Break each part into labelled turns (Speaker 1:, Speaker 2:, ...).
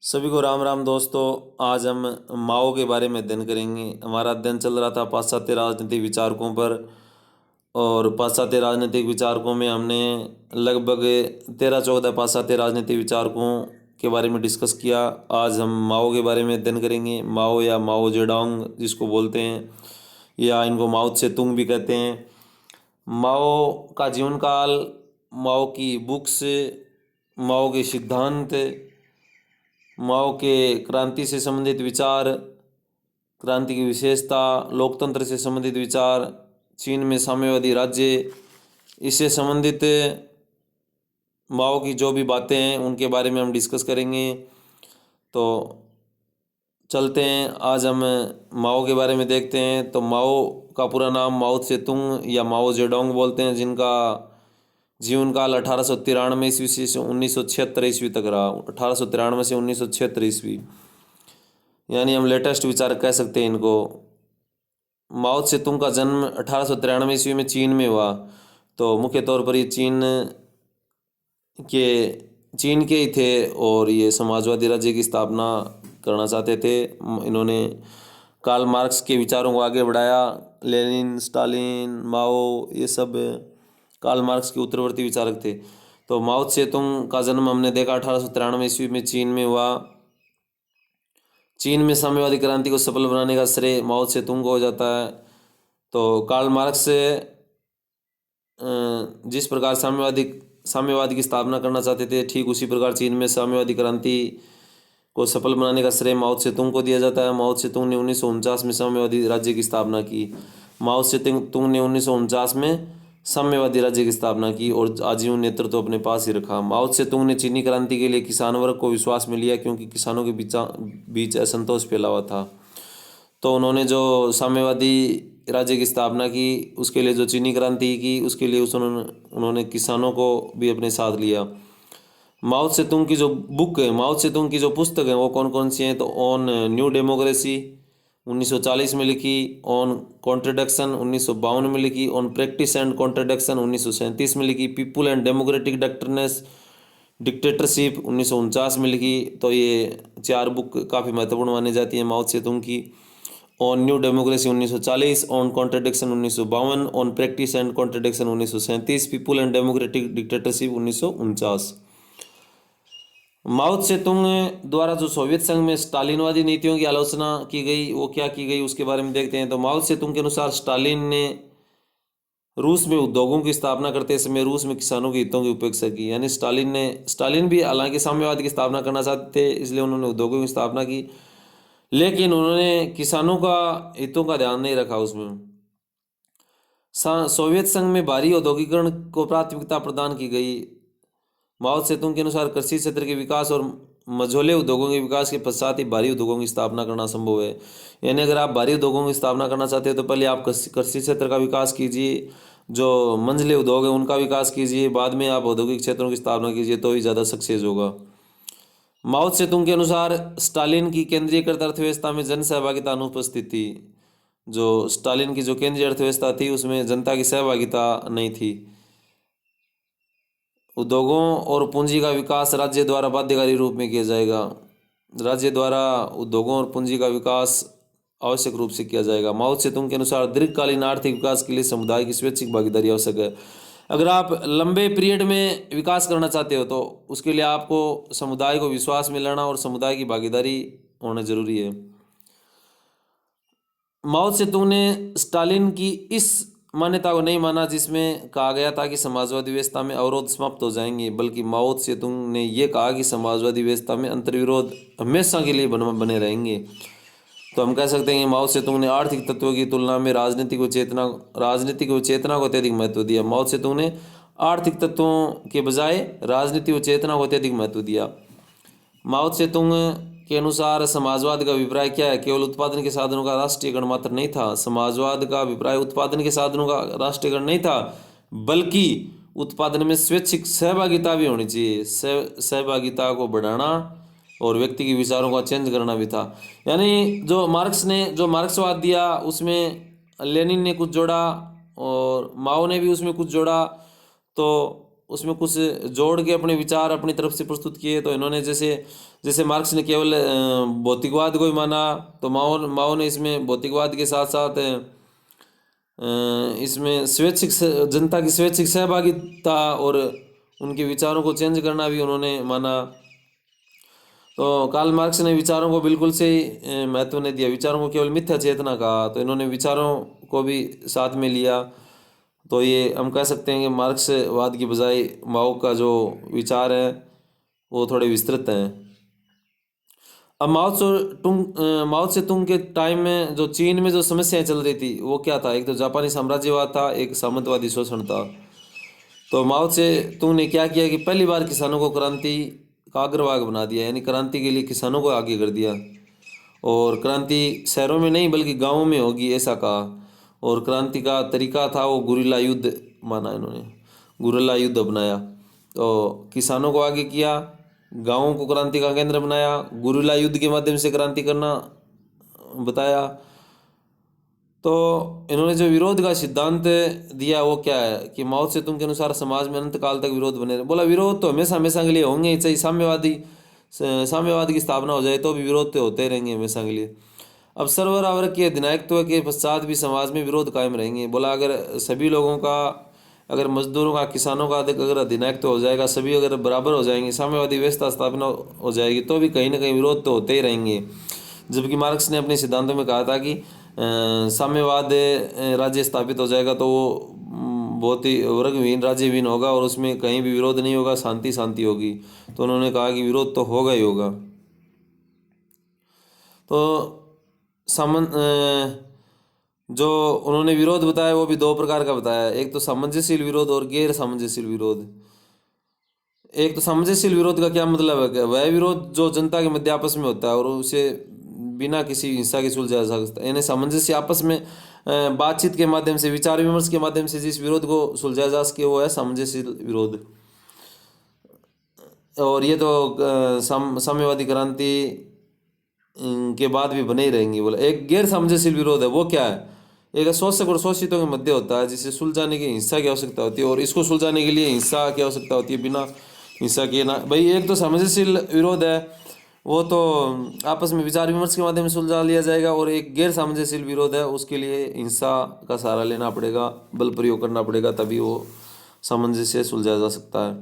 Speaker 1: सभी को राम राम दोस्तों। आज हम माओ के बारे में अध्ययन करेंगे। हमारा अध्ययन चल रहा था पाश्चात्य राजनीतिक विचारकों पर, और पाश्चात्य राजनीतिक विचारकों में हमने लगभग 13-14 पाश्चात्य राजनीतिक विचारकों के बारे में डिस्कस किया। आज हम माओ के बारे में अध्ययन करेंगे। माओ या माओ जेडोंग जिसको बोलते हैं, या इनको माओ त्से तुंग भी कहते हैं। माओ का जीवन काल, माओ की बुक्स, माओ के सिद्धांत, माओ के क्रांति से संबंधित विचार, क्रांति की विशेषता, लोकतंत्र से संबंधित विचार, चीन में साम्यवादी राज्य, इससे संबंधित माओ की जो भी बातें हैं उनके बारे में हम डिस्कस करेंगे। तो चलते हैं, आज हम माओ के बारे में देखते हैं। तो माओ का पूरा नाम माओ त्से तुंग या माओ जेडोंग बोलते हैं, जिनका जीवन काल 1893 ईस्वी से 1976 ईस्वी तक रहा। 1893 से 1976 ईस्वी, यानी हम लेटेस्ट विचार कह सकते हैं इनको। माओ त्से तुंग का जन्म 1893 ईस्वी में चीन में हुआ। तो मुख्य तौर पर ये के चीन के ही थे, और ये समाजवादी राज्य की स्थापना करना चाहते थे। इन्होंने कार्ल मार्क्स के विचारों को आगे बढ़ाया। लेनिन, स्टालिन, माओ, ये सब कार्ल मार्क्स के उत्तरवर्ती विचारक थे। तो माओ त्से तुंग का जन्म हमने देखा 1893 ईस्वी में चीन में हुआ। चीन में साम्यवादी क्रांति को सफल बनाने का श्रेय माओ त्से तुंग को हो जाता है। तो कार्ल मार्क्स जिस प्रकार साम्यवाद की स्थापना करना चाहते थे, ठीक उसी प्रकार चीन में साम्यवादी क्रांति को सफल बनाने का श्रेय माओ त्से तुंग को दिया जाता है। माओ त्से तुंग ने 1949 में साम्यवादी राज्य की स्थापना की। माओ त्से तुंग ने 1949 में साम्यवादी राज्य की स्थापना की और आजीवन नेतृत्व अपने पास ही रखा। माओ त्से तुंग ने चीनी क्रांति के लिए किसान वर्ग को विश्वास में लिया, क्योंकि किसानों के बीच असंतोष फैला हुआ था। तो उन्होंने जो साम्यवादी राज्य की स्थापना की, उसके लिए जो चीनी क्रांति की, उसके लिए उन्होंने किसानों को भी अपने साथ लिया। माओ त्से तुंग की जो बुक है, माओ त्से तुंग की जो पुस्तक है, वो कौन कौन सी हैं? तो ऑन न्यू डेमोक्रेसी 1940 में लिखी, ऑन कॉन्ट्रडिक्शन 1952 में लिखी, ऑन प्रैक्टिस एंड कॉन्ट्रडिक्शन 1937 में लिखी, पीपुल एंड डेमोक्रेटिक डिक्टेटरशिप 1949 में लिखी। तो ये 4 बुक काफ़ी महत्वपूर्ण मानी जाती है माओ त्से तुंग की। On new democracy 1940, on contradiction 1952, on practice and contradiction 1937, people and democratic dictatorship 1949। माओ त्से तुंग द्वारा जो सोवियत संघ में स्टालिनवादी नीतियों की आलोचना की गई, वो क्या की गई उसके बारे में देखते हैं। तो माओ त्से तुंग के अनुसार स्टालिन ने रूस में उद्योगों की स्थापना करते समय रूस में किसानों के हितों की उपेक्षा की। यानी स्टालिन भी हालांकि साम्यवाद की स्थापना करना चाहते थे, इसलिए उन्होंने उद्योगों की स्थापना की, लेकिन उन्होंने किसानों का हितों का ध्यान नहीं रखा उसमें। सोवियत संघ में भारी औद्योगिकरण को प्राथमिकता प्रदान की गई। माओ त्से तुंग के अनुसार कृषि क्षेत्र के विकास और मझोले उद्योगों के विकास के पश्चात ही भारी उद्योगों की स्थापना करना संभव है। यानी अगर आप भारी उद्योगों की स्थापना करना चाहते हैं तो पहले आप कृषि क्षेत्र का विकास कीजिए, जो मंझले उद्योग है उनका विकास कीजिए, बाद में आप औद्योगिक क्षेत्रों की स्थापना कीजिए, तो ही ज़्यादा सक्सेस होगा। माओ त्से तुंग के अनुसार स्टालिन की केंद्रीयकृत अर्थव्यवस्था में जन सहभागिता अनुपस्थित थी। जो स्टालिन की जो केंद्रीय अर्थव्यवस्था थी उसमें जनता की सहभागिता नहीं थी। उद्योगों और पूंजी का विकास राज्य द्वारा बाध्यकारी रूप में किया जाएगा। राज्य द्वारा उद्योगों और पूंजी का विकास आवश्यक रूप से किया जाएगा। माओ त्से तुंग के अनुसार दीर्घकालीन आर्थिक विकास के लिए समुदाय की स्वैच्छिक भागीदारी आवश्यक है। अगर आप लंबे पीरियड में विकास करना चाहते हो तो उसके लिए आपको समुदाय को विश्वास में लाना और समुदाय की भागीदारी होना जरूरी है। माओ त्से तुंग ने स्टालिन की इस मान्यता को नहीं माना जिसमें कहा गया था कि समाजवादी व्यवस्था में अवरोध समाप्त हो जाएंगे, बल्कि माओ त्से तुंग ने यह कहा कि समाजवादी व्यवस्था में अंतर्विरोध हमेशा के लिए बने रहेंगे। तो हम कह सकते हैं कि माओ त्से तुंग ने आर्थिक तत्वों की तुलना में राजनीतिक व चेतना को अत्यधिक महत्व दिया। माओ त्से तुंग ने आर्थिक तत्वों के बजाय राजनीति व चेतना को अत्यधिक महत्व दिया। माओ त्से तुंग के अनुसार समाजवाद का अभिप्राय क्या है? केवल उत्पादन के साधनों का राष्ट्रीयकरण मात्र नहीं था। समाजवाद का अभिप्राय उत्पादन के साधनों का राष्ट्रीयकरण नहीं था, बल्कि उत्पादन में स्वैच्छिक सहभागिता भी होनी चाहिए। सहभागिता को बढ़ाना और व्यक्ति के विचारों का चेंज करना भी था। यानी जो मार्क्सवाद दिया उसमें लेनिन ने कुछ जोड़ा और माओ ने भी उसमें कुछ जोड़ा। तो उसमें कुछ जोड़ के अपने विचार अपनी तरफ से प्रस्तुत किए। तो इन्होंने जैसे जैसे मार्क्स ने केवल भौतिकवाद को ही माना, तो माओ माओ ने इसमें भौतिकवाद के साथ साथ इसमें स्वैच्छिक जनता की स्वैच्छिक सहभागिता और उनके विचारों को चेंज करना भी उन्होंने माना। तो कार्ल मार्क्स ने विचारों को बिल्कुल से ही महत्व नहीं दिया, विचारों को केवल मिथ्या चेतना कहा। तो इन्होंने विचारों को भी साथ में लिया। तो ये हम कह सकते हैं कि मार्क्सवाद की बजाय माओ का जो विचार है वो थोड़े विस्तृत हैं। अब माओ से तुंग के टाइम में जो चीन में जो समस्याएं चल रही थी वो क्या था, एक तो जापानी साम्राज्यवाद था, एक सामंतवादी शोषण था। तो माओ से तुंग ने क्या किया कि पहली बार किसानों को क्रांति का अग्रभाग बना दिया, यानी क्रांति के लिए किसानों को आगे कर दिया। और क्रांति शहरों में नहीं बल्कि गाँवों में होगी ऐसा कहा। और क्रांति का तरीका था वो गुरिल्ला युद्ध माना, इन्होंने गुरिल्ला युद्ध अपनाया। तो किसानों को आगे किया, गाँवों को क्रांति का केंद्र बनाया, गुरिल्ला युद्ध के माध्यम से क्रांति करना बताया। तो इन्होंने जो विरोध का सिद्धांत दिया वो क्या है कि माओ से तुंग के अनुसार समाज में अनंत काल तक विरोध बने रहे। बोला विरोध तो हमेशा हमेशा के लिए होंगे ही, चाहे साम्यवाद की स्थापना हो जाए तो भी विरोध तो होते रहेंगे हमेशा के लिए। अब सर्वहारा वर्ग के अधिनायकत्व के पश्चात भी समाज में विरोध कायम रहेंगे। बोला अगर सभी लोगों का, अगर मजदूरों का, किसानों का अगर अधिनायकत्व हो जाएगा, सभी अगर बराबर हो जाएंगे, साम्यवादी व्यवस्था स्थापना हो जाएगी, तो भी कहीं ना कहीं विरोध तो होते ही रहेंगे। जबकि मार्क्स ने अपने सिद्धांतों में कहा था कि साम्यवाद राज्य स्थापित हो जाएगा तो वो बहुत ही वर्गविहीन राज्यविहीन होगा और उसमें कहीं भी विरोध नहीं होगा, शांति शांति होगी। तो उन्होंने कहा कि विरोध तो होगा ही होगा। तो जो उन्होंने विरोध बताया वो भी दो प्रकार का बताया, एक तो सामंजस्यशील विरोध और गैर सामंजस्यशील विरोध। एक तो सामंजस्यशील विरोध का क्या मतलब है, वह विरोध जो जनता के मध्य आपस में होता है और उसे बिना किसी हिंसा के सुलझाया जा सकता है। यानी सामंजस्य आपस में बातचीत के माध्यम से, विचार विमर्श के माध्यम से जिस विरोध को सुलझाया जा सके वो है सामंजस्यशील विरोध। और ये तो साम्यवादी क्रांति के बाद भी बने ही रहेंगे। बोला एक गैर सामंजस्यशील विरोध है, वो क्या है, एक शोषक और शोषितों के मध्य होता है, जिसे सुलझाने की हिंसा की आवश्यकता होती है और इसको सुलझाने के लिए हिंसा की आवश्यकता होती है, बिना हिंसा के ना। भाई एक तो सामंजस्यशील विरोध है वो तो आपस में विचार विमर्श के माध्यम से सुलझा लिया जाएगा, और एक गैर सामंजस्यशील विरोध है उसके लिए हिंसा का सहारा लेना पड़ेगा, बल प्रयोग करना पड़ेगा, तभी वो सामंजस्य सुलझाया जा सकता है।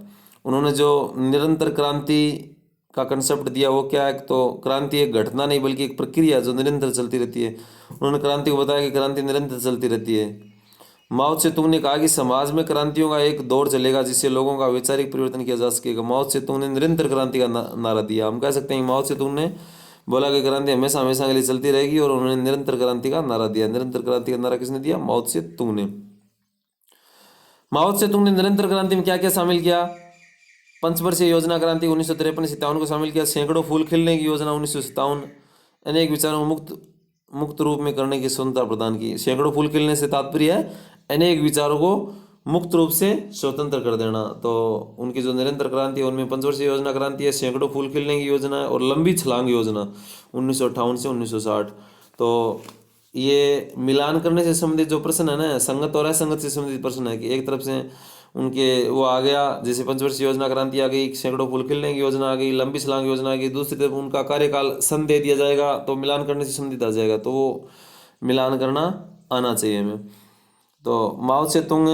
Speaker 1: उन्होंने जो निरंतर क्रांति का कंसेप्ट दिया वो क्या है, तो क्रांति एक घटना नहीं बल्कि एक प्रक्रिया जो निरंतर चलती रहती है। उन्होंने क्रांति को बताया कि क्रांति निरंतर चलती रहती है। माओ त्से तुंग ने कहा कि समाज में क्रांतियों का एक दौर चलेगा जिससे लोगों का वैचारिक परिवर्तन किया जा सकेगा। माओ त्से तुंग ने निरंतर क्रांति का नारा दिया। हम कह सकते हैं माओ त्से तुंग ने बोला कि क्रांति हमेशा हमेशा के लिए चलती रहेगी, और उन्होंने निरंतर क्रांति का नारा दिया। निरंतर क्रांति का नारा किसने दिया, माओ त्से तुंग ने। माओ त्से तुंग ने निरंतर क्रांति में क्या क्या शामिल किया, पंचवर्षीय योजना क्रांति 1953-57 को शामिल किया, सैकड़ों फूल खिलने की योजना 1957, अनेक विचारों को मुक्त रूप में करने की स्वतंत्रता प्रदान की। सैकड़ों फूल खिलने से तात्पर्य है अनेक विचारों को मुक्त रूप से स्वतंत्र कर देना। तो उनकी जो निरंतर क्रांति है उनमें पंचवर्षीय योजना क्रांति है, सैकड़ों फूल खिलने की योजना है, और लंबी छलांग योजना 1958 से 1960। तो ये मिलान करने से संबंधित जो प्रश्न है ना, संगत और असंगत से संबंधित प्रश्न है कि एक तरफ से उनके वो आ गया, जैसे पंचवर्षीय योजना क्रांति आ गई, सैकड़ों फूल खिलने की योजना आ गई, लंबी छलांग योजना आ गई, दूसरी तरफ उनका कार्यकाल सन दे दिया जाएगा, तो मिलान करने से संबंधित आ जाएगा। तो वो मिलान करना आना चाहिए हमें। तो माओ त्से तुंग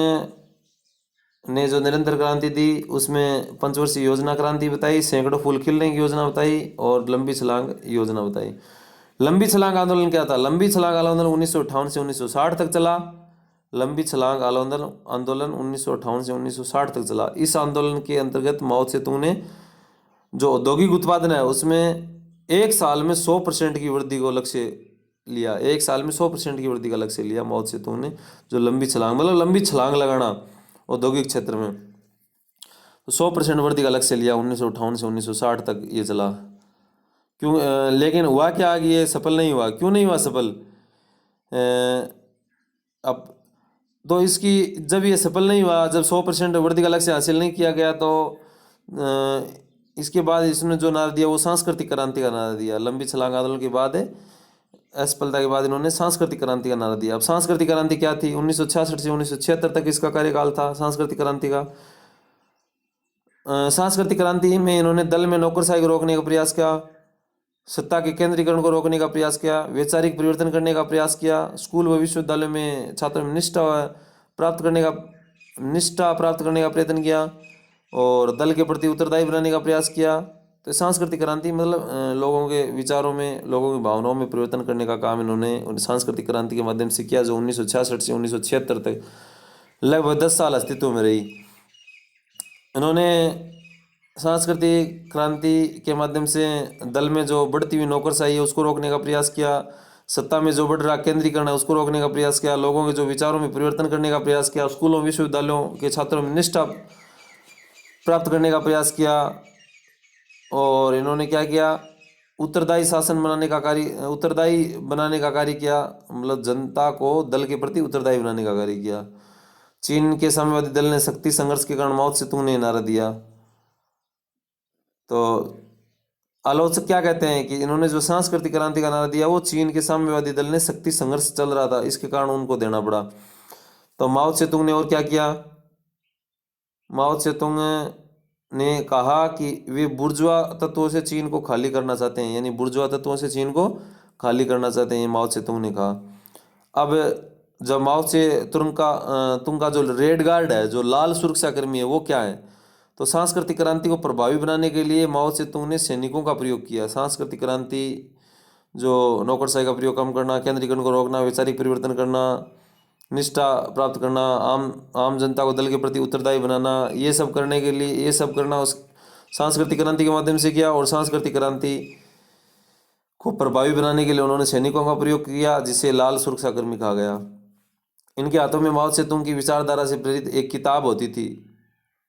Speaker 1: ने जो निरंतर क्रांति दी उसमें पंचवर्षीय योजना क्रांति बताई, सैकड़ों फूल खिलने की योजना बताई, और लंबी छलांग योजना बताई। लंबी छलांग आंदोलन क्या था, लंबी छलांग आंदोलन 1958 से 1960 तक चला। लंबी छलांग आंदोलन 1958 से 1960 तक चला। इस आंदोलन के अंतर्गत माओ त्से तुंग ने जो औद्योगिक उत्पादन है उसमें एक साल में 100% की वृद्धि को लक्ष्य लिया। एक साल में 100% की वृद्धि का लक्ष्य लिया माओ त्से तुंग ने। जो लंबी छलांग मतलब लंबी छलांग लगाना औद्योगिक क्षेत्र में, तो 100% वृद्धि का लक्ष्य लिया 1958 से 1960 तक ये चला। क्यों लेकिन हुआ क्या कि ये सफल नहीं हुआ। क्यों नहीं हुआ सफल, अब तो इसकी जब ये सफल नहीं हुआ, जब 100% वृद्धि का लक्ष्य हासिल नहीं किया गया, तो इसके बाद इसने जो नारा दिया वो सांस्कृतिक क्रांति का नारा दिया। लंबी छलांग आंदोलन के बाद असफलता के बाद इन्होंने सांस्कृतिक क्रांति का नारा दिया। अब सांस्कृतिक क्रांति क्या थी, 1966 से 1976 तक इसका कार्यकाल था सांस्कृतिक क्रांति का। सांस्कृतिक क्रांति में इन्होंने दल में नौकरशाही को रोकने का प्रयास किया, सत्ता के केंद्रीकरण को रोकने का प्रयास किया, वैचारिक परिवर्तन करने का प्रयास किया, स्कूल व विश्वविद्यालय में छात्रों में निष्ठा प्राप्त करने का प्रयत्न किया और दल के प्रति उत्तरदायी बनाने का प्रयास किया। तो सांस्कृतिक क्रांति मतलब लोगों के विचारों में, लोगों की भावनाओं में परिवर्तन करने का काम इन्होंने सांस्कृतिक क्रांति के माध्यम से किया, जो 1966 से 1976 तक लगभग 10 साल अस्तित्व में रही। इन्होंने सांस्कृतिक क्रांति के माध्यम से दल में जो बढ़ती हुई नौकरशाही है उसको रोकने का प्रयास किया, सत्ता में जो बढ़ रहा केंद्रीकरण है उसको रोकने का प्रयास किया, लोगों के जो विचारों में परिवर्तन करने का प्रयास किया, स्कूलों विश्वविद्यालयों के छात्रों में निष्ठा प्राप्त करने का प्रयास किया। और इन्होंने क्या किया, उत्तरदायी बनाने का कार्य किया, मतलब जनता को दल के प्रति उत्तरदायी बनाने का कार्य किया। चीन के साम्यवादी दल ने शक्ति संघर्ष के कारण माओ त्से तुंग ने नारा दिया। तो आलोचक क्या कहते हैं कि इन्होंने जो सांस्कृतिक क्रांति का नारा दिया वो चीन के साम्यवादी दल ने शक्ति संघर्ष चल रहा था, इसके कारण उनको देना पड़ा। तो माओ त्से तुंग ने और क्या किया, माओ त्से तुंग ने कहा कि वे बुर्जुआ तत्वों से चीन को खाली करना चाहते हैं, यानी बुर्जुआ तत्वों से चीन को खाली करना चाहते हैं, माओ त्से तुंग ने कहा। अब जब माओ त्से तुंग का जो रेड गार्ड है, जो लाल सुरक्षाकर्मी है, वो क्या है, तो सांस्कृतिक क्रांति को प्रभावी बनाने के लिए माओ त्से तुंग ने सैनिकों का प्रयोग किया। सांस्कृतिक क्रांति जो नौकरशाही का प्रयोग कम करना, केंद्रीकरण को रोकना, वैचारिक परिवर्तन करना, निष्ठा प्राप्त करना, आम जनता को दल के प्रति उत्तरदायी बनाना, ये सब करना उस सांस्कृतिक क्रांति के माध्यम से किया। और सांस्कृतिक क्रांति को प्रभावी बनाने के लिए उन्होंने सैनिकों का प्रयोग किया, जिसे लाल सुरक्षाकर्मी कहा गया। इनके हाथों में माओ त्से तुंग की विचारधारा से प्रेरित एक किताब होती थी,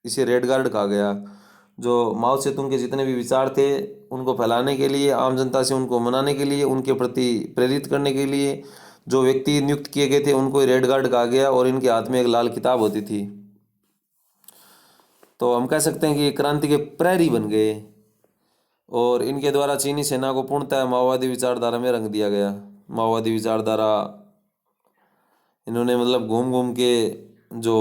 Speaker 1: इसे रेड गार्ड कहा गया, जो माओ त्से तुंग के जितने भी विचार थे उनको फैलाने के लिए, आम जनता से उनको मनाने के लिए, उनके प्रति प्रेरित करने के लिए जो व्यक्ति नियुक्त किए गए थे उनको रेड गार्ड कहा गया, और इनके हाथ में एक लाल किताब होती थी। तो हम कह सकते हैं कि ये क्रांति के प्रहरी बन गए, और इनके द्वारा चीनी सेना को पूर्णतः माओवादी विचारधारा में रंग दिया गया। माओवादी विचारधारा इन्होंने मतलब घूम घूम के जो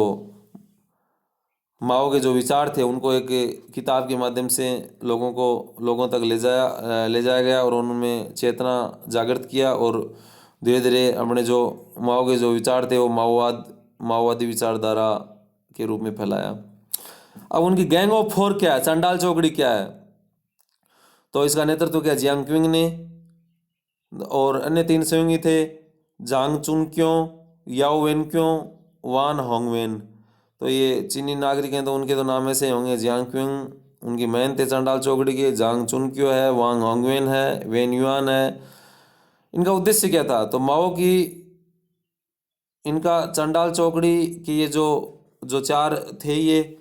Speaker 1: माओ के जो विचार थे उनको एक किताब के माध्यम से लोगों तक ले जाया गया, और उनमें चेतना जागृत किया, और धीरे धीरे अपने जो माओ के जो विचार थे वो माओवादी विचारधारा के रूप में फैलाया। अब उनकी गैंग ऑफ फोर क्या है, चांडाल चौकड़ी क्या है, तो इसका नेतृत्व किया जियांग क्विंग ने, और अन्य 3 सहयोगी थे, जांग चुनक्यों, याओ वेनक्यों, वान होंगवेन। तो ये चीनी नागरिक हैं तो उनके तो नाम ऐसे होंगे, जियांग क्विंग उनकी मैन थे चांडाल चौकड़ी के, जांग चुनक्यो है, वांग होंगवेन है, वेन युआन है। इनका उद्देश्य क्या था, तो माओ की इनका चांडाल चौकड़ी की ये जो 4 थे ये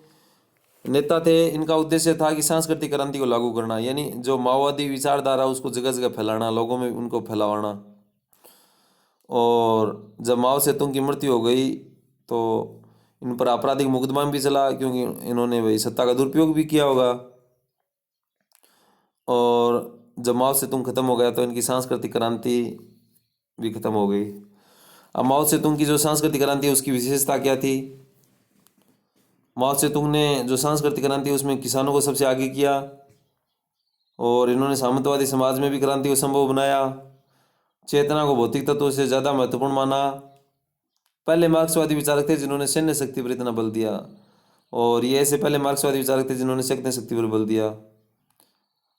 Speaker 1: नेता थे, इनका उद्देश्य था कि सांस्कृतिक क्रांति को लागू करना, यानी जो माओवादी विचारधारा उसको जगह जगह फैलाना, लोगों में उनको फैलाना। और जब माओ से तुंग की मृत्यु हो गई तो इन पर आपराधिक मुकदमा भी चला, क्योंकि इन्होंने वही सत्ता का दुरुपयोग भी किया होगा। और जब माओ से तुंग खत्म हो गया तो इनकी सांस्कृतिक क्रांति भी खत्म हो गई। अब माओ से तुंग की जो सांस्कृतिक क्रांति है उसकी विशेषता क्या थी, माओ त्से तुंग ने जो सांस्कृतिक क्रांति उसमें किसानों को सबसे आगे किया, और इन्होंने सामंतवादी समाज में भी क्रांति को संभव बनाया, चेतना को भौतिक तत्वों से ज़्यादा महत्वपूर्ण माना। पहले मार्क्सवादी विचारक थे जिन्होंने सैन्य शक्ति पर इतना बल दिया, और ये ऐसे पहले मार्क्सवादी विचारक थे जिन्होंने सैन्य शक्ति पर बल दिया।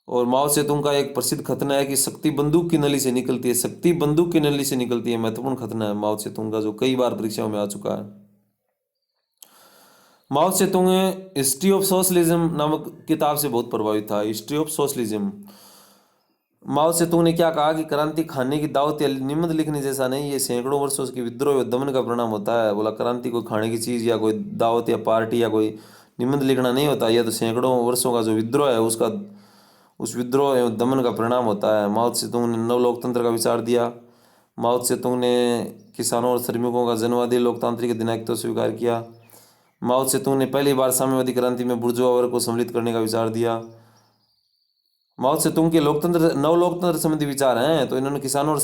Speaker 1: और माओ से तुंग का एक प्रसिद्ध खतना है कि शक्ति बंदूक की नली से निकलती है, शक्ति बंदूक की नली से निकलती है, महत्वपूर्ण खतना है माओ से तुंग का, जो कई बार परीक्षाओं में आ चुका है। माओ से तुंग हिस्ट्री ऑफ सोशलिज्म नामक किताब से बहुत प्रभावित था। हिस्ट्री ऑफ सोशलिज्म, माओ से तुंग ने क्या कहा कि क्रांति खाने की दावत या निबंध लिखने जैसा नहीं, ये सैकड़ों वर्षों के विद्रोह और दमन का परिणाम होता है। बोला क्रांति कोई खाने की चीज़ या कोई दावत या पार्टी या कोई निबंध लिखना नहीं होता, यह तो सैकड़ों वर्षों का जो विद्रोह है उस विद्रोह एवं दमन का परिणाम होता है। माओ से तुंग ने नव लोकतंत्र का विचार दिया। माओ से तुंग ने किसानों और श्रमिकों का जनवादी लोकतांत्रिक अधिनायकत्व स्वीकार किया। माओ त्से तुंग ने पहली बार साम्यवादी क्रांति में बुर्जुआ वर्ग को सम्मिलित करने का विचार दिया। माओ त्से तुंग के नव लोकतंत्र संबंधी विचार हैं, तो इन्होंने किसानों और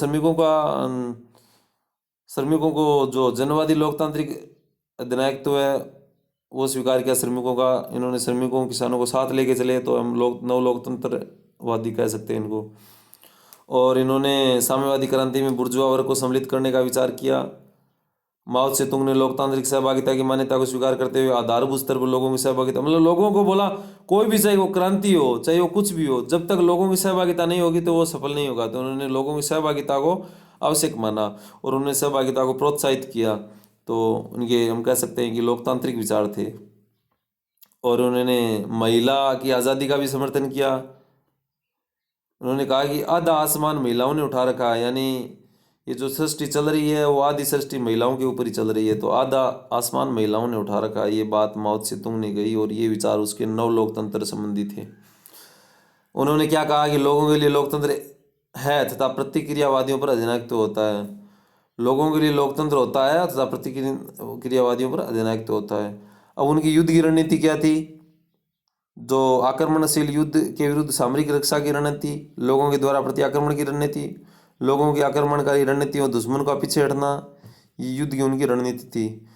Speaker 1: श्रमिकों को जो जनवादी लोकतांत्रिक अधिनायकत्व है वो स्वीकार किया श्रमिकों का। इन्होंने श्रमिकों किसानों को साथ लेके चले, तो हम लोग नव लोकतंत्रवादी कह सकते हैं इनको। और इन्होंने साम्यवादी क्रांति में बुर्जुआ वर्ग को सम्मिलित करने का विचार किया। माओ त्से-तुंग ने लोकतांत्रिक सहभागिता की मान्यता को स्वीकार करते हुए आधारभूत स्तर पर लोगों की सहभागिता, मतलब लोगों को बोला कोई भी, चाहे वो क्रांति हो चाहे वो कुछ भी हो, जब तक लोगों की सहभागिता नहीं होगी तो वो सफल नहीं होगा। तो उन्होंने लोगों की सहभागिता को आवश्यक माना और उन्होंने सहभागिता को प्रोत्साहित किया। तो उनके हम कह सकते हैं कि लोकतांत्रिक विचार थे। और उन्होंने महिला की आज़ादी का भी समर्थन किया। उन्होंने कहा कि आधा आसमान महिलाओं ने उठा रखा है, यानी ये जो सृष्टि चल रही है वो आधी सृष्टि महिलाओं के ऊपर ही चल रही है, तो आधा आसमान महिलाओं ने उठा रखा है। ये बात माओ त्से-तुंग ने कही और ये विचार उसके नव लोकतंत्र संबंधी थे। उन्होंने क्या कहा कि लोगों के लिए लोकतंत्र है तथा प्रतिक्रियावादियों पर अधिनायकत्व होता है। लोगों के लिए लोकतंत्र होता है तथा प्रतिक्रियावादियों पर अधिनायकत्व होता है। अब उनकी युद्ध की रणनीति क्या थी? जो आक्रमणशील युद्ध के विरुद्ध सामरिक रक्षा की रणनीति, लोगों के द्वारा प्रति आक्रमण की रणनीति, लोगों की आक्रमणकारी रणनीति और दुश्मन का पीछे हटना, ये युद्ध की उनकी रणनीति थी।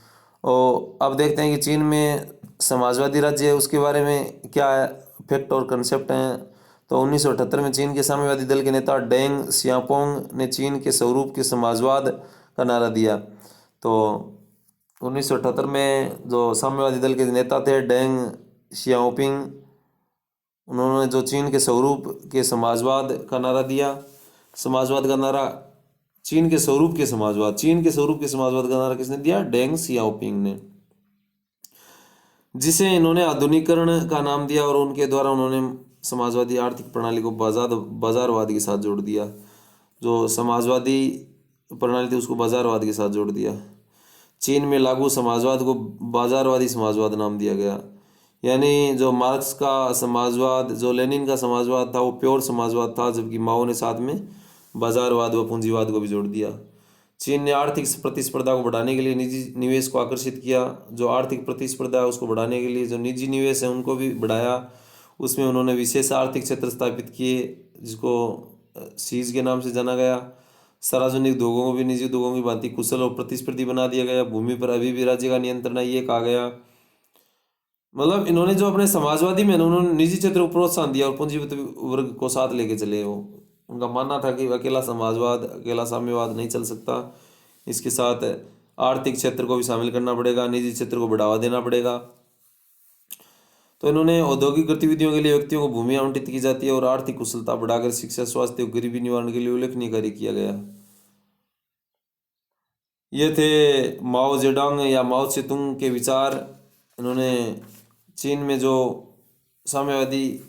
Speaker 1: और अब देखते हैं कि चीन में समाजवादी राज्य है, उसके बारे में क्या फैक्ट और कंसेप्ट हैं। तो 1978 में चीन के साम्यवादी दल के नेता डेंग सियाओपिंग ने चीन के स्वरूप के समाजवाद का नारा दिया। तो 1978 में जो साम्यवादी दल के नेता थे डेंग सियाओपिंग, उन्होंने जो चीन के स्वरूप के समाजवाद का नारा दिया। समाजवाद का नारा चीन के स्वरूप के समाजवाद, चीन के स्वरूप के समाजवाद का नारा किसने दिया? डेंग सियाओपिंग ने, जिसे इन्होंने आधुनिकीकरण का नाम दिया। और उनके द्वारा उन्होंने समाजवादी आर्थिक प्रणाली को बाजारवाद के साथ जोड़ दिया। जो समाजवादी प्रणाली थी उसको बाजारवाद के साथ जोड़ दिया। चीन में लागू समाजवाद को बाजारवादी समाजवाद नाम दिया गया। यानी जो मार्क्स का समाजवाद, जो लेनिन का समाजवाद था वो प्योर समाजवाद था, जबकि माओ ने साथ में बाजारवाद व पूंजीवाद को भी जोड़ दिया। चीन ने आर्थिक प्रतिस्पर्धा को बढ़ाने के लिए निजी निवेश को आकर्षित किया। जो आर्थिक प्रतिस्पर्धा है उसको बढ़ाने के लिए जो निजी निवेश है उनको भी बढ़ाया। उसमें उन्होंने विशेष आर्थिक क्षेत्र स्थापित किए जिसको सीज के नाम से जाना गया। सार्वजनिक उद्योगों को भी निजी उद्योगों की भांति कुशल और प्रतिस्पर्धी बना दिया गया। भूमि पर अभी भी राज्य का नियंत्रण है, ये कहा गया। मतलब इन्होंने जो अपने समाजवादी में उन्होंने निजी क्षेत्र को प्रोत्साहन दिया और पूंजीपति वर्ग को साथ लेके चले। वो उनका मानना था कि अकेला समाजवाद, अकेला साम्यवाद नहीं चल सकता, इसके साथ आर्थिक क्षेत्र को भी शामिल करना पड़ेगा, निजी क्षेत्र को बढ़ावा देना पड़ेगा। तो इन्होंने औद्योगिक गतिविधियों के लिए व्यक्तियों को भूमि आवंटित की जाती है और आर्थिक कुशलता बढ़ाकर शिक्षा, स्वास्थ्य और गरीबी निवारण के लिए उल्लेखनीय कार्य किया गया। ये थे माओ जेडोंग या माओ त्से-तुंग के विचार। इन्होंने चीन में जो साम्यवादी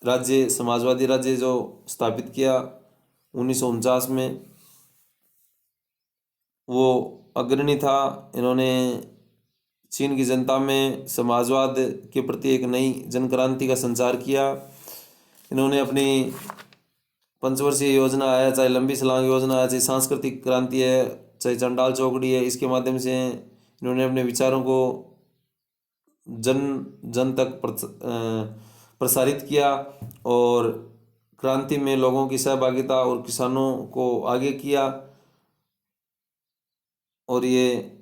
Speaker 1: राज्य, समाजवादी राज्य जो स्थापित किया 1949 में, वो अग्रणी था। इन्होंने चीन की जनता में समाजवाद के प्रति एक नई जनक्रांति का संचार किया। इन्होंने अपनी पंचवर्षीय योजना है, चाहे लंबी छलांग योजना है, चाहे सांस्कृतिक क्रांति है, चाहे चंडाल चौकड़ी है, इसके माध्यम से इन्होंने अपने विचारों को जन जन तक प्रसारित किया और क्रांति में लोगों की सहभागिता और किसानों को आगे किया। और ये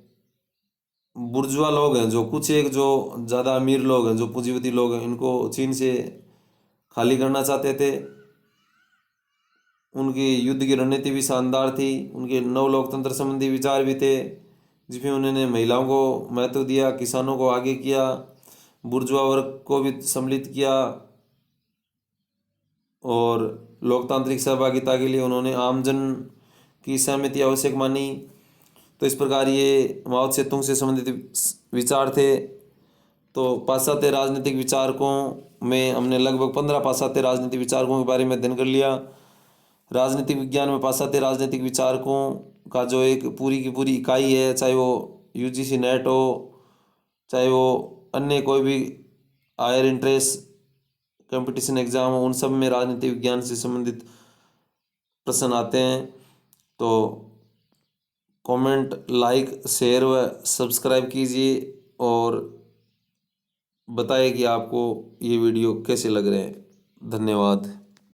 Speaker 1: बुर्जुआ लोग हैं, जो कुछ एक जो ज़्यादा अमीर लोग हैं, जो पूंजीपति लोग हैं, इनको चीन से खाली करना चाहते थे। उनकी युद्ध की रणनीति भी शानदार थी। उनके नव लोकतंत्र संबंधी विचार भी थे जिसमें उन्होंने महिलाओं को महत्व दिया, किसानों को आगे किया, बुर्जुआ वर्ग को भी सम्मिलित किया और लोकतांत्रिक सहभागिता के लिए उन्होंने आमजन की सहमति आवश्यक मानी। तो इस प्रकार ये माओ त्से-तुंग से संबंधित विचार थे। तो पाश्चात्य राजनीतिक विचारकों में हमने लगभग 15 पाश्चात्य राजनीतिक विचारकों के बारे में अध्ययन कर लिया। राजनीतिक विज्ञान में पाश्चात्य राजनीतिक विचारकों का जो एक पूरी की पूरी इकाई है, चाहे वो यूजीसी नेट हो, चाहे वो अन्य कोई भी हायर इंटरेस्ट कंपटीशन एग्जाम हो, उन सब में राजनीतिक विज्ञान से संबंधित प्रश्न आते हैं। तो कमेंट, लाइक, शेयर व सब्सक्राइब कीजिए और बताइए कि आपको ये वीडियो कैसे लग रहे हैं। धन्यवाद।